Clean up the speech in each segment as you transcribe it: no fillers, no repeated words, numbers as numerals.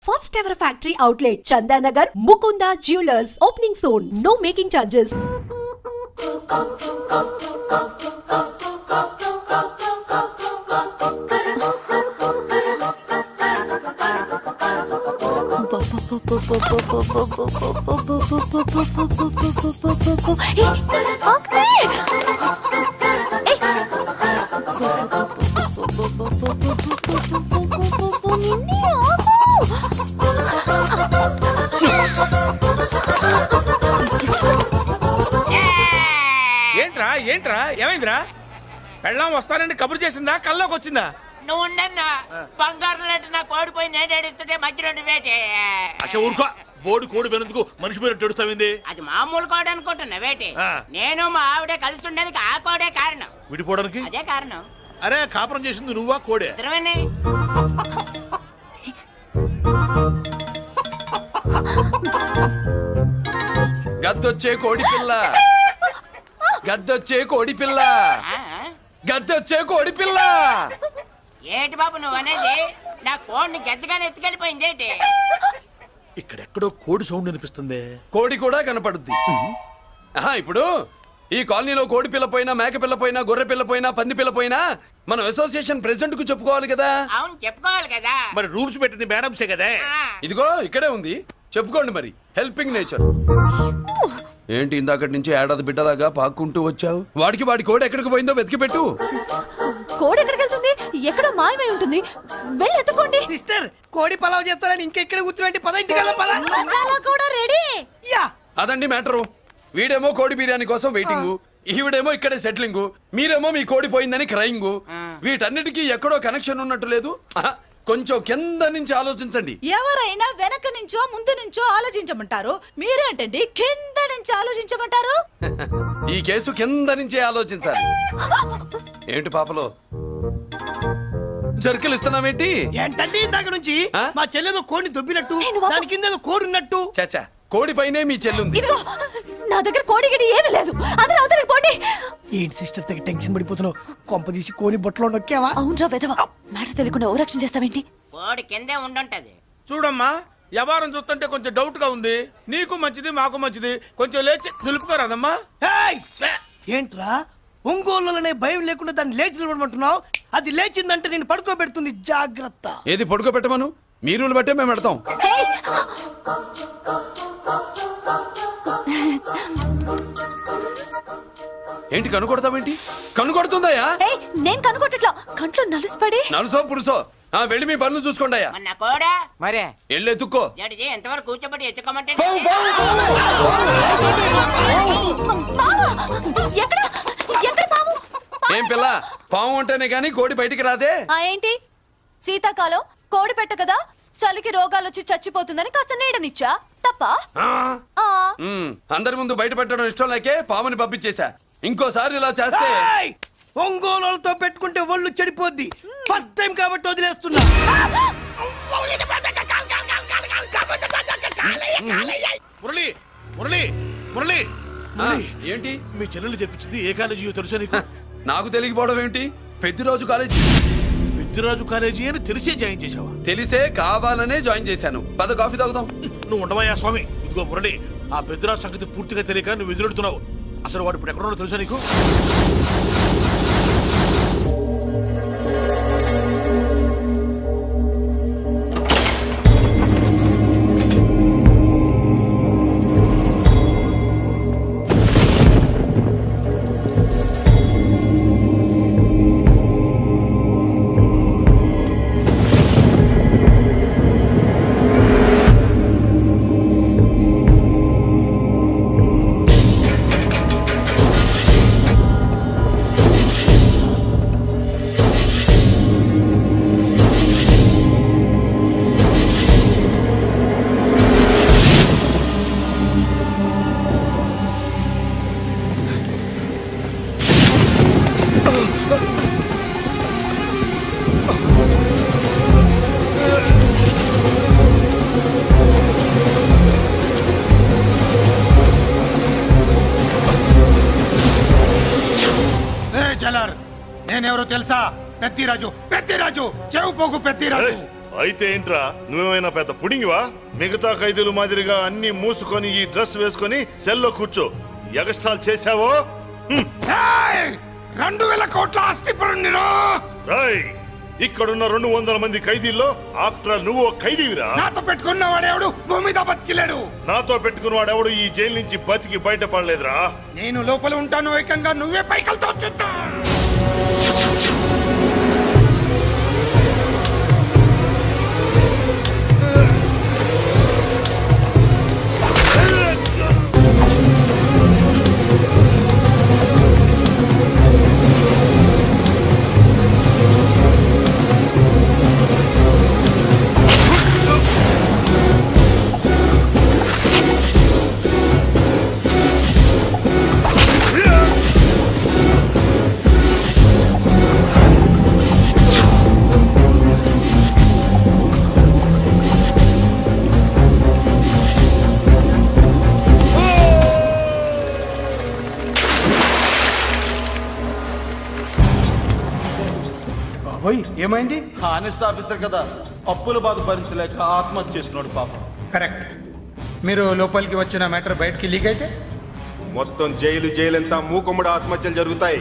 First ever factory outlet, Chandanagar, Mukunda Jewelers, opening soon. No making charges. ఏంట్రా ఏంట్రా ఏమైందిరా? పెళ్ళాం వస్తానండి కబురు చేసిందా కల్లోకి వచ్చిందా? నువ్వు ఉండన్నా బంగారం లాంటి నా కోడిపోయి నేను ఏడుస్తుంటే మధ్యలో నువ్వేటే అసలు ఊరుకో. బోర్డు కోడి పెనందుకు మనిషి మీద తెడుస్తావింది. అది మామూలు కోడి అనుకుంటున్నా వేటి ఆ. నేను మా ఆవిడే కలిసి ఉండడానికి ఆ కోడే కారణం. విడిపోవడానికి అదే కారణం. అరే కాపురం చేసింది నువ్వా కోడే? ఇద్దరమేనే. గద్దొచ్చే కోడి పిల్ల, గద్దొచ్చే కోడి పిల్ల, ఆ? గద్దొచ్చే కోడి పిల్ల. ఏటి బాబు నువ్వు అనేది? నా కోడిని గెద్దగానే ఎత్తుకెళ్ళిపోయింది ఏంటి? ఇక్కడెక్కడో కోడి సౌండ్ అనిపిస్తుంది. కోడి కూడా కనపడుద్ది. ఆహా, ఇప్పుడు ఈ కాలనీలో కోడి పిల్ల పోయినా, మేక పిల్ల పోయినా, గొర్రె పిల్ల పోయినా, పంది పిల్ల పోయినా మనం అసోసియేషన్ ప్రెసిడెంట్ కు చెప్పుకోవాలి కదా. అవును చెప్పుకోవాలి కదా. మరి రూల్స్ పెట్టింది మేడమ్సే కదా. ఆ. ఇదిగో ఇక్కడే ఉంది, చెప్పుకోండి మరి. Helping nature. ఏంటి ఇందాకటి నుంచి ఏడాది బిడ్డలాగా పాక్కుంటూ వచ్చావు? వాడికి వాడి కోడి ఎక్కడికి పోయిందో వెతికి పెట్టు. కోడి ఎక్కడికి వెళ్తుంది? ఎక్కడో మాయమై ఉంటుంది. వెళ్ళి ఎత్తుకోండి. సిస్టర్ కోడి పలావ్ చేస్తారని ఇంకెక్కడ కూర్చోండి. పద ఇంటికి వెళ్దాం, పద. మసాలా కూడా రెడీ. యా అదండి మ్యాటరు. వీడేమో కోడి బిర్యానీ కోసం వెయిటింగ్, ఈవిడేమో ఇక్కడే సెటిలింగ్, మీరేమో మీ కోడి పోయిందని క్రయింగ్. వీటన్నిటికీ ఎక్కడో కనెక్షన్ ఉన్నట్టు లేదు. ఆహా, కొంచెం కింద నుంచి ఆలోచించండి. ఎవరైనా వెనక నుంచో ముందు నుంచో ఆలోచించమంటారు, మీరేంటండి కింద నుంచి ఆలోచించమంటారు? ఈ కేసు కింద నుంచే ఆలోచించాలి. ఏంటి పాపలో జర్కలు ఇస్తున్నావేంటి? ఏంటండి ఇందాక నుంచి ఆ? మా చెల్లెదో కోడిని దొబ్బినట్టు, నేను వాపు- దాని కింద ఏదో కోడి ఉన్నట్టు. చాచా, కోడి పైనే మీ చెల్లుంది. ఇదిగో నా దగ్గర కోడి గిడి ఏమీ లేదు. అందరూ అవతలికి పోండి. ఏంటి సిస్టర్ తెగ టెన్షన్ పడిపోతున్నావు? కొంప తీసి కోడి బొట్టలో నొక్కావా? అవునరా వెధవ, మ్యాటర్ తెలియకుండా ఓ రక్షణ చేస్తావేంటి? కోడి కిందే ఉండుంటది. చూడమ్మా, వ్యవహారం చూస్తుంటే కొంచెం డౌట్ గా ఉంది. నీకు మంచిది మాకు మంచిది, కొంచెం లేచి నిలుపుకోరాదమ్మా. ఏయ్! ఏంట్రా ఒంగోలులోనే భయం లేకుండా దాన్ని లేచి నిలబడమంటున్నావు? అది లేచిందంటే నేను పడుకోబెడుతుంది, జాగ్రత్త. ఏది పడుకోబెట్టమను, మీ రూల్ బట్టే మేము పెడతాం. ఏయ్! ఏంటి కనుకొడతావేంటి? కనుకొడుతుందయ్యా? ఏయ్, నేను కనుగొట్టట్లా, కంట్లో నలుసుపడి. నలుసో పురుసో వెళ్ళి మీ పనులు చూసుకోండి అయ్యా. మన కోడా మరే వెళ్ళి ఎత్తుక్కో. జడిజీ ఎంతవరకు కూర్చోబెట్టి ఎత్తుకోమంటే పావు, పావు, పాము! ఎక్కడ ఎక్కడ పాము? ఏం పిల్ల, పాము అంటేనే గాని కోడి బయటికి రాదే. ఆ ఏంటి, శీతాకాలం కోడి పెట్ట కదా, చలికి రోగాలు వచ్చి చచ్చిపోతుందని కాస్త నీడనిచ్చా, తప్ప? ఆ? ఆ, అందరి ముందు బయట పెట్టడం ఇష్టం లేకే పాముని పంపించేశా. ఇంకోసారి ఇలా చేస్తే ఏయ్! ఒంగోలులతో పెట్టుకుంటే ఒళ్ళు చెడిపోద్ది. ఫస్ట్ టైం కాబట్టి వదిలేస్తున్నా. మురళి మురళి మురళి ఆ, ఏంటి మీ చెల్లెలు చెప్పించింది ఏ కాలేజీ తెలుసా నీకు? నాకు తెలియకపోవడం ఏంటి? పెద్దిరాజు కాలేజీ. విద్యరాజు కాలేజీ అని తెలిసే జాయిన్ చేసావా? తెలిసే కావాలనే జాయిన్ చేశాను. పద కాఫీ తాగుదాం. నువ్వు ఉండవయ్యా స్వామి. ఇదిగో మురళి, ఆ పెద్దరాజు సంగతి పూర్తిగా తెలియక నువ్వు ఎదురెడుతున్నావు. అసలు వాడు ఇప్పుడు ఎక్కడున్నాడో తెలుసా నీకు? నేనెవరో తెలుసా? పెద్దిరాజు, పెద్దిరాజు, చెవు పోగు పెద్దిరాజు. అయితే ఏంట్రా నువ్వేమైనా పెద్ద పుడింగివా? మిగతా ఖైదీలు మాదిరిగా అన్ని మూసుకొని ఈ డ్రెస్ వేసుకొని సెల్లో కూర్చో. ఎగస్ట్రాల్ చేశావో 2000 కోట్ల ఆస్తి పరుణ్ణిరా. రాయ్, ఇక్కడున్న 200 మంది ఖైదీల్లో ఆఫ్టర్ నువ్వు ఒక ఖైదీవిరా. నాతో పెట్టుకున్న వాడేవాడు భూమి మీద బతికిలేడు. నాతో పెట్టుకున్నవాడెవడు ఈ జైలు నుంచి బతికి బయటపడలేదురా. నేను లోపల ఉంటాను, ఏకంగా నువ్వే పైకలతో చెప్తా. బాబోయ్ ఏమైంది? హానెస్ట్ ఆఫీసర్ కదా, అప్పుల బాధ భరించలేక ఆత్మహత్య చేసుకున్నాడు పాపం. కరెక్ట్. మీరు లోపలికి వచ్చిన మ్యాటర్ బయటికి లీక్ అయితే మొత్తం జైలు అంతా మూకుమ్మడి ఆత్మహత్యలు జరుగుతాయి.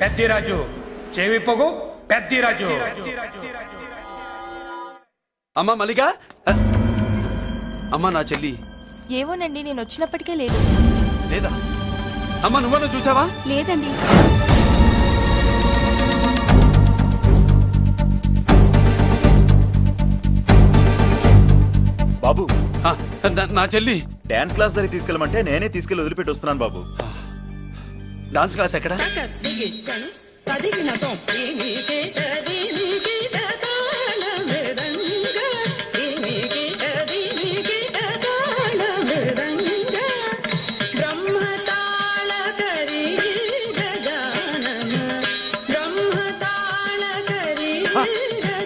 పెద్దిరాజు చెవి పొగు పెద్దిరాజు. అమ్మా మల్లిక, అమ్మా నా చెల్లి ఏమోనండి, నేను వచ్చినప్పటికే లేదు. లేదా? అమ్మా నువ్వన్నా చూసావా? లేదండి. బాబు, ఆ, నా చెల్లి డాన్స్ క్లాస్ దగ్గర తీసుకెళ్ళమంటే నేనే తీసుకెళ్ళి వదిలిపెట్టి వస్తున్నాను బాబు. డాన్స్ క్లాస్ ఎక్కడ?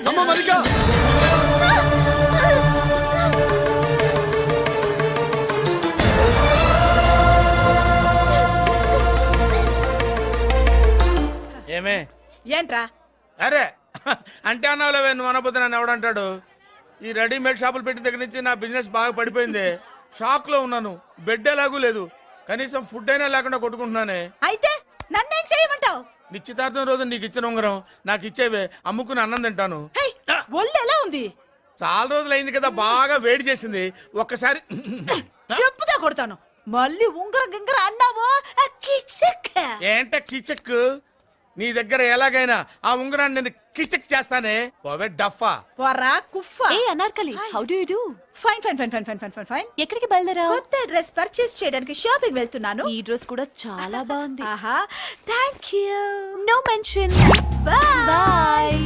అమ్మ మల్లిక, ఏమే ఏంట్రా? అరే అంటే అన్నావులేవే, నువ్వు అనబోద్దు నన్ను ఎవడంటాడు. ఈ రెడీమేడ్ షాపులు పెట్టిన దగ్గర నుంచి నా బిజినెస్ బాగా పడిపోయింది. షాక్ లో ఉన్నాను, బెడ్ ఎలాగూ లేదు, కనీసం ఫుడ్ అయినా లేకుండా కొట్టుకుంటున్నానే. అయితే నన్నేం చేయమంటావు? నిశ్చితార్థం రోజు నీకు ఇచ్చిన ఉంగరం నాకు ఇచ్చేవే, అమ్ముకుని అన్నం తింటాను. ఒళ్ళు ఎలా ఉంది? చాలా రోజులు అయింది కదా, బాగా వేడి చేసింది. ఒక్కసారి చెప్పుదా కొడతాను. మళ్ళీ ఉంగరం గింగర అన్నావో ఏంట కిచెక్? నీ దగ్గర ఎలాగైనా ఆ ఉంగరాన్ని నేను కిచెక్ చేస్తానే. పోవే డఫా. పోరా కుఫా. ఏ Anarkali, how do you do? Fine fine fine fine fine fine fine fine. ఎక్కడికి బయలుదేరా? కొత్త డ్రెస్ పర్చేస్ చేయడానికి షాపింగ్ వెళ్తున్నాను. ఈ డ్రెస్ కూడా చాలా బాగుంది. ఆహా, thank you. No mention. Bye. Bye.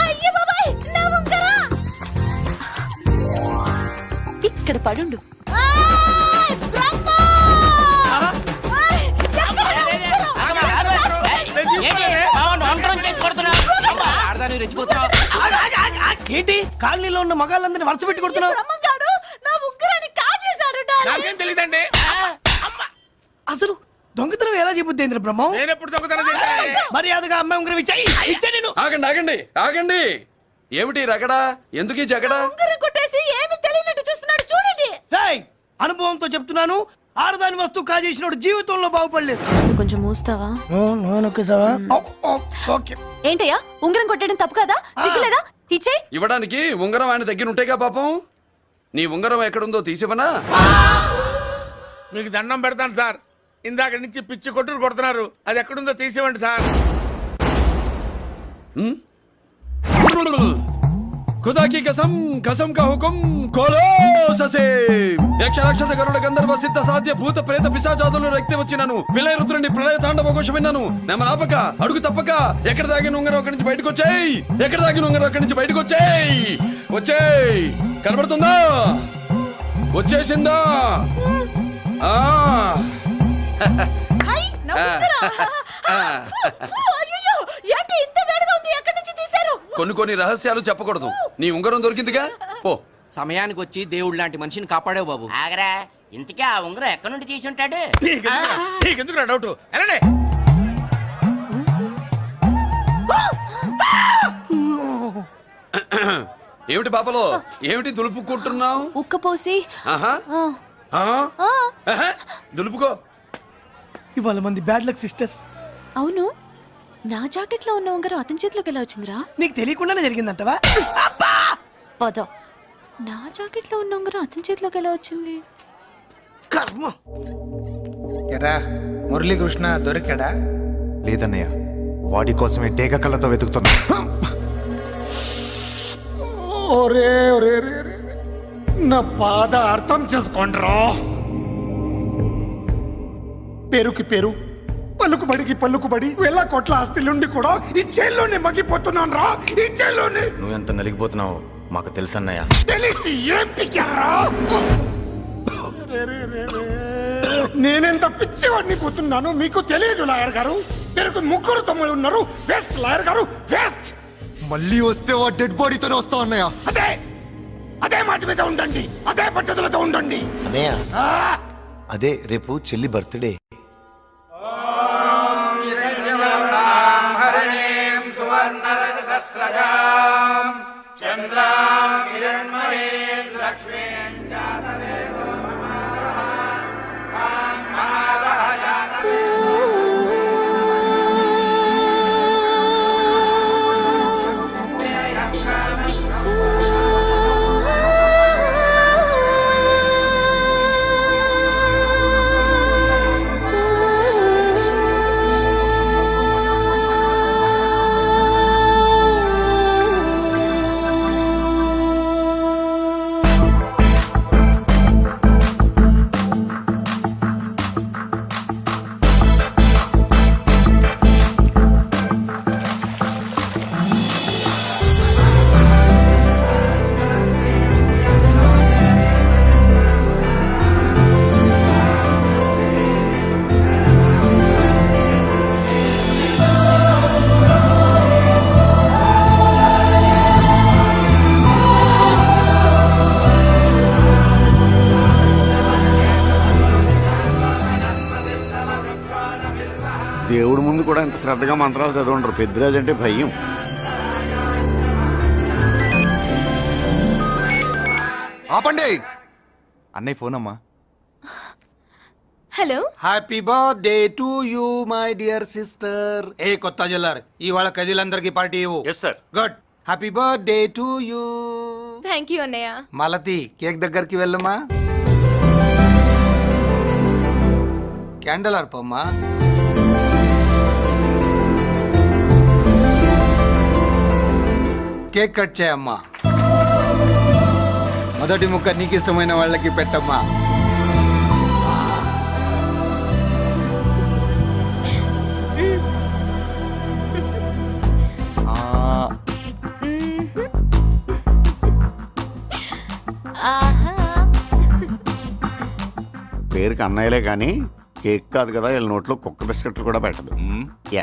అయ్యో బాబాయ్, నా ఉంగరా ఇక్కడ పడుండు. ఆయ్, బ్రహ్మ! ఆయ్, ఎక్కడ నా ఉంగరం? ఏంటి కాలనీలో ఉన్న మగాళ్ళందరినీ వరుస పెట్టి కొడుతున్నావు? బ్రహ్మంగాడు నా ఉంగరాన్ని కాజేశాడు డార్లింగ్. నాకేం తెలియదండి. అసలు దొంగతనం ఎలా చెబుద్ది బ్రహ్మం? నేను ఎప్పుడు దొంగతనం చేశాను? మర్యాదగా అమ్మాయి ఉంగరం ఇచ్చాయి. నేను ఆగండి ఆగండి ఆగండి. ఏమిటి రగడా? ఎందుకు ఈ జగడా? ఉంగరం కొట్టేసి ఏమీ తెలియనట్టు చూస్తున్నాడు చూడండి. రేయ్, అనుభవంతో చెప్తున్నాను, ఆడదాని వస్తువు కాజేసినోడు జీవితంలో బాగుపడలేదు. కొంచెం మూస్తావా? ఓకే. ఏంటయ్యా, ఉంగరం కొట్టడం తప్పు కదా? సిగ్గులేదా? ఇచ్చే. ఇవ్వడానికి ఉంగరం ఆయన దగ్గర ఉంటేగా పాపం. నీ ఉంగరం ఎక్కడుందో తీసివనా? మీకు దండం పెడతాను సార్, ఇందాక నుంచి పిచ్చి కొట్టుడు కొడుతున్నారు, అది ఎక్కడుందో తీసివ్వండి సార్. खुदा की कसम, कसम का हुकुम खोलो ससे. యక్ష రాక్షస గరుడ గంధర్వ సిద్ధ సాధ్య భూత ప్రేత పిశాచాదులను రక్తి వచ్చినాను. విలయ రుద్రుని ప్రళయ తాండవ ఘోష విన్నాను. నెమరాపక అడుగు తప్పక ఎక్కడ దాగిన ఉంగరం అక్కడి నుంచి బయటకు వచ్చేయ్. ఎక్కడ దాగిన ఉంగరం అక్కడి నుంచి బయటకు వచ్చేయ్. వచ్చేయ్. కనబడుతుందా? వచ్చేసిందా? ఆ హై, నా ఉంగరం. అయ్యో, ఏంటి ఇంత వేడిగా ఉంది? ఎక్కడి నుంచి తీశారు? కొన్ని రహస్యాలు చెప్పకూడదు. నీ ఉంగరం దొరికిందిగా, పో. సమయానికి వచ్చి దేవుడు లాంటి మనిషిని కాపాడావు బాబు. ఆగరా, ఇంతకీ ఆ ఉంగరం ఎక్కడి నుండి తీసి ఉంటాడు? నీకెందుకు డౌట్? వెళ్ళండి. ఏమిటి పాపలో ఏమిటి దులుపుకుంటున్నావు? ఉక్కపోసి ఆహా. ఆ, ఆ? ఆ, ఆహా. దులుపుకో. ఇవాళ మంది బ్యాడ్ లక్ సిస్టర్. అవును నా జాకెట్ లో ఉన్న ఉంగరం అతని చేతిలోకి ఎలా వచ్చిందిరా? నీకు తెలియకుండానే జరిగిందంటవా? పద. నా జాకెట్ లో ఉన్న ఉంగరం అతని చేతిలోకి ఎలా వచ్చింది? కర్మ. ఎరా మురళీకృష్ణ దొరికాడా? లేదన్నయ్య, వాడి కోసమే డేగ కళ్ళతో వెతుకుతున్నా. ఒరే ఒరే రే రే. నా బాధ అర్థం చేసుకోండిరా. పేరుకి పేరు, పలుకుబడికి పలుకుబడి వేల కోట్ల ఆస్తిలుండి కూడా ఈ జైల్లోనే మగ్గిపోతున్నాను రా. ఈ జైల్లోనే. నువ్వెంత నలిగిపోతున్నావు మాకు తెలుసన్నయ్య. తెలిసి ఏం పిక్కారా? నేనెంత పిచ్చివాడిని పోతున్నాను మీకు తెలియదు లాయర్ గారు. మీరు ముగ్గురు తమ్ముళ్ళు ఉన్నారు. వేస్ట్ లాయర్ గారు, వేస్ట్. మళ్ళీ వస్తే ఆ డెడ్ బాడీతోనే వస్తావు అన్నయ్య. అదే అదే మాట మీద ఉండండి, అదే పట్టుదలతో ఉండండి. అన్నయ్య, ఆ! అదే రేపు చెల్లి బర్త్డే. దేవుడి ముందు కూడా ఇంత శ్రద్ధగా మంత్రాలు చదవంటారు. పెద్దరాజు అంటే భయం. ఆపండి. అన్నయ్య ఫోన్ అమ్మా. Hello. Happy birthday to you my dear sister. ఏ కొత్త జల్లర్, ఇవాళ కదిలందరికీ పార్టీ ఇవ్వు. Yes sir. Good. Happy birthday to you. Thank you అన్నయ్య. మాలతి, కేక్ దగ్గరికి వెళ్ళమ్మా. క్యాండల్ అర్పమ్మా. కేక్ కట్ చేయమ్మా. మొదటి ముక్క నీకు ఇష్టమైన వాళ్ళకి పెట్టమ్మా. పేరుకి అన్నయ్యలే కానీ కేక్ కాదు కదా, వీళ్ళ నోట్లో కుక్క బిస్కెట్లు కూడా పెట్టదు.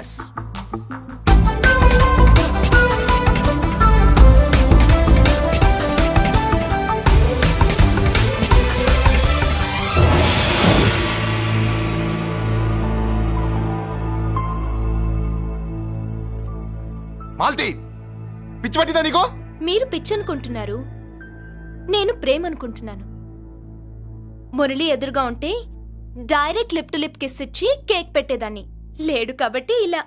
ఎస్. మాల్తి, పిచ్చి పట్టిందా నీకు? మీరు పిచ్చి అనుకుంటున్నారు, నేను ప్రేమ అనుకుంటున్నాను. మురళి ఎదురుగా ఉంటే direct lip to lip kiss ఇచ్చి కేక్ పెట్టేదాన్ని. లేడు కాబట్టి ఇలా.